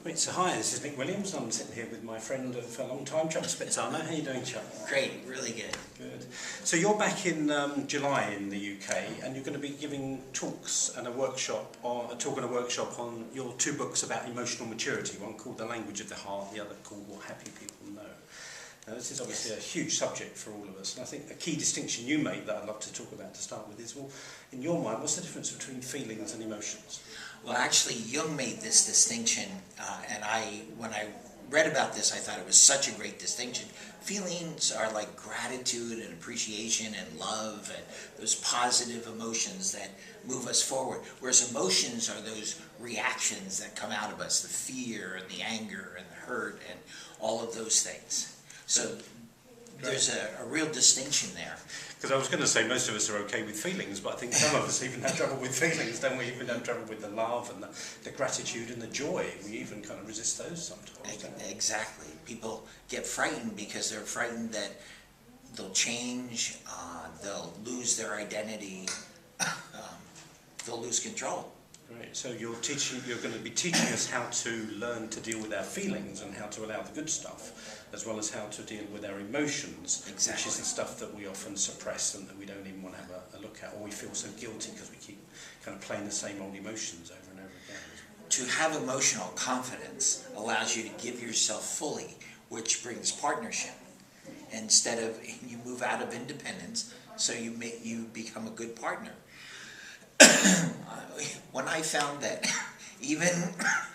Great, so hi, this is Nick Williams. I'm sitting here with my friend of a long time, Chuck Spitzana. How are you doing, Chuck? Great, really good. Good. So you're back in July in the UK, and you're going to be giving talks and a workshop, or a talk and a workshop on your two books about emotional maturity. One called The Language of the Heart, the other called What Happy People Know. Now, this is obviously a huge subject for all of us, and I think a key distinction you made that I'd love to talk about to start with is, well, in your mind, what's the difference between feelings and emotions? Well, actually, Jung made this distinction, and when I read about this, I thought it was such a great distinction. Feelings are like gratitude and appreciation and love and those positive emotions that move us forward, whereas emotions are those reactions that come out of us, the fear and the anger and the hurt and all of those things. So there's a real distinction there. Because I was going to say most of us are okay with feelings, but I think some of us even have trouble with feelings, don't we? Even have trouble with the love and the gratitude and the joy. We even kind of resist those sometimes. Exactly. People get frightened because they're frightened that they'll change, they'll lose their identity, they'll lose control. Right. So you're going to be teaching us how to learn to deal with our feelings and how to allow the good stuff, as well as how to deal with our emotions, Exactly. Which is the stuff that we often suppress and that we don't even want to have a look at, or we feel so guilty because we keep kind of playing the same old emotions over and over again. To have emotional confidence allows you to give yourself fully, which brings partnership. Instead of, you move out of independence, so you become a good partner. When I found that even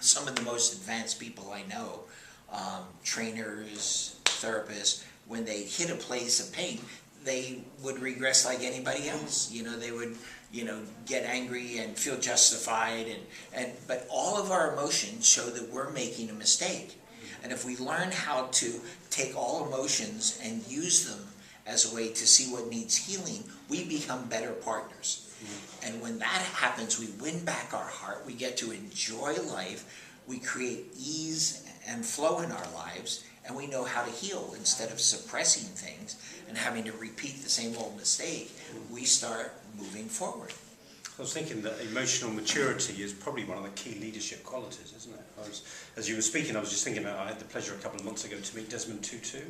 some of the most advanced people I know, trainers, therapists, when they hit a place of pain, they would regress like anybody else. They would, get angry and feel justified, but all of our emotions show that we're making a mistake. And if we learn how to take all emotions and use them as a way to see what needs healing, we become better partners. And when that happens, we win back our heart, we get to enjoy life, we create ease and flow in our lives, and we know how to heal. Instead of suppressing things and having to repeat the same old mistake, we start moving forward. I was thinking that emotional maturity is probably one of the key leadership qualities, isn't it? As you were speaking, I was just thinking about, I had the pleasure a couple of months ago to meet Desmond Tutu.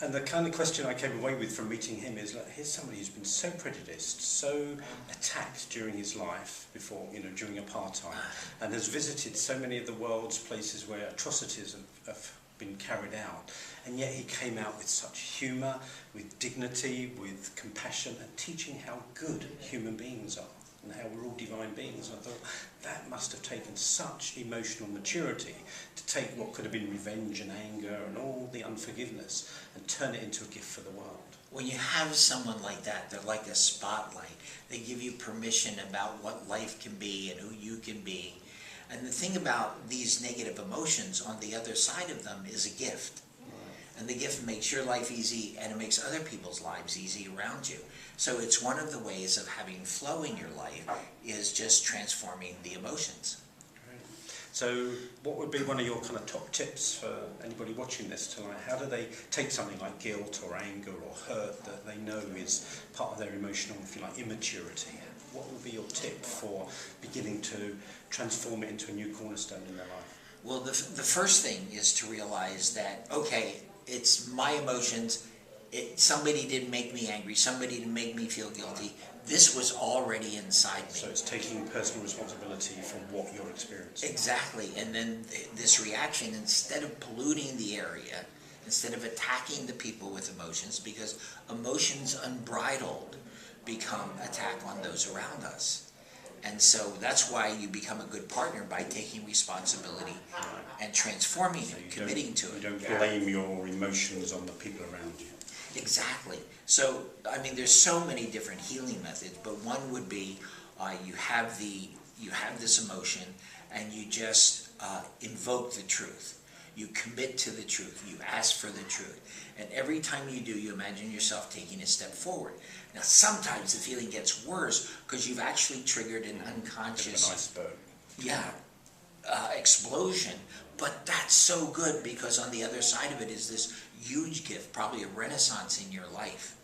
And the kind of question I came away with from meeting him is, like, here's somebody who's been so prejudiced, so attacked during his life before, during apartheid, and has visited so many of the world's places where atrocities have been carried out. And yet he came out with such humour, with dignity, with compassion, and teaching how good human beings are and how we're all divine beings. And I thought, that must have taken such emotional maturity to take what could have been revenge and anger and all the unforgiveness and turn it into a gift for the world. When you have someone like that, they're like a spotlight. They give you permission about what life can be and who you can be. And the thing about these negative emotions, on the other side of them is a gift. And the gift makes your life easy, and it makes other people's lives easy around you. So it's one of the ways of having flow in your life, is just transforming the emotions. Great. So what would be one of your kind of top tips for anybody watching this tonight? How do they take something like guilt or anger or hurt that they know is part of their emotional, if you like, immaturity? What would be your tip for beginning to transform it into a new cornerstone in their life? Well, the first thing is to realize that, okay, it's my emotions. Somebody didn't make me angry. Somebody didn't make me feel guilty. This was already inside me. So it's taking personal responsibility for what you're experiencing. Exactly. And then this reaction, instead of polluting the area, instead of attacking the people with emotions, because emotions unbridled become attack on those around us. And so that's why you become a good partner, by taking responsibility and transforming it, committing to it. You don't blame your emotions on the people around you. Exactly. So, I mean, there's so many different healing methods, but one would be you have this emotion and you just invoke the truth. You commit to the truth. You ask for the truth. And every time you do, you imagine yourself taking a step forward. Now, sometimes the feeling gets worse because you've actually triggered an unconscious an iceberg. Explosion. But that's so good, because on the other side of it is this huge gift, probably a renaissance in your life.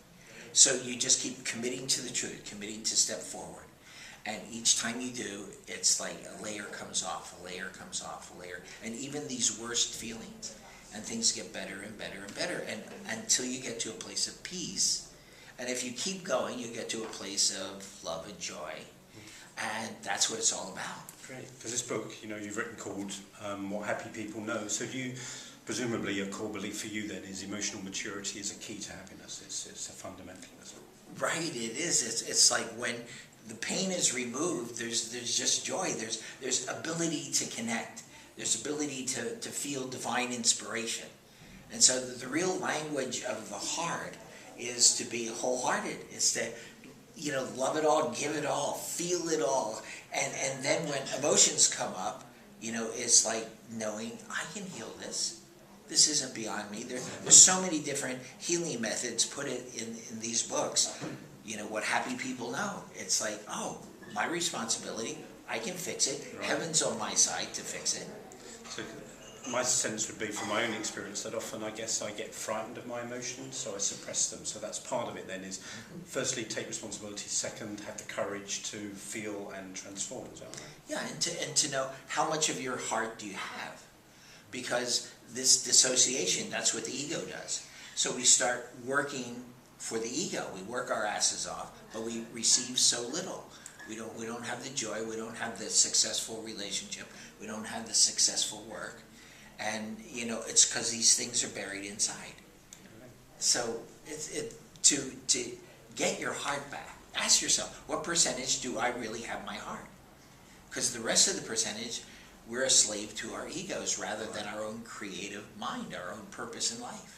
So you just keep committing to the truth, committing to step forward. And each time you do, it's like a layer comes off, a layer comes off, a layer, and even these worst feelings, and things get better and better and better, and until you get to a place of peace. And if you keep going, you get to a place of love and joy, and that's what it's all about. Great, because this book, you know, you've written called What Happy People Know. So do you, presumably a core belief for you then is emotional maturity is a key to happiness. It's a fundamental, isn't it? Right, it is. It's like when the pain is removed, there's just joy. There's ability to connect. There's ability to feel divine inspiration. And so the real language of the heart is to be wholehearted. It's to, you know, love it all, give it all, feel it all. And then when emotions come up, you know, it's like knowing I can heal this. This isn't beyond me. There's so many different healing methods put it in these books. You know, what happy people know. It's like, oh, my responsibility, I can fix it. Right. Heaven's on my side to fix it. So my sense would be from my own experience that often I guess I get frightened of my emotions, so I suppress them. So that's part of it then is firstly take responsibility, second have the courage to feel and transform. Is that right? Yeah, and to know how much of your heart do you have. Because this dissociation, that's what the ego does. So we start working for the ego. We work our asses off, but we receive so little. We don't have the joy, we don't have the successful relationship, we don't have the successful work. And you know, it's because these things are buried inside. So to get your heart back, ask yourself, what percentage do I really have my heart? Because the rest of the percentage, we're a slave to our egos rather than our own creative mind, our own purpose in life.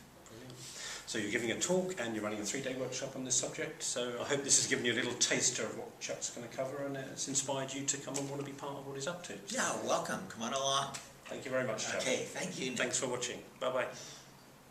So you're giving a talk and you're running a 3-day workshop on this subject. So I hope this has given you a little taster of what Chuck's going to cover, and it's inspired you to come and want to be part of what he's up to. Yeah, welcome. Come on along. Thank you very much, Chuck. Okay, thank you. Thanks for watching. Bye-bye.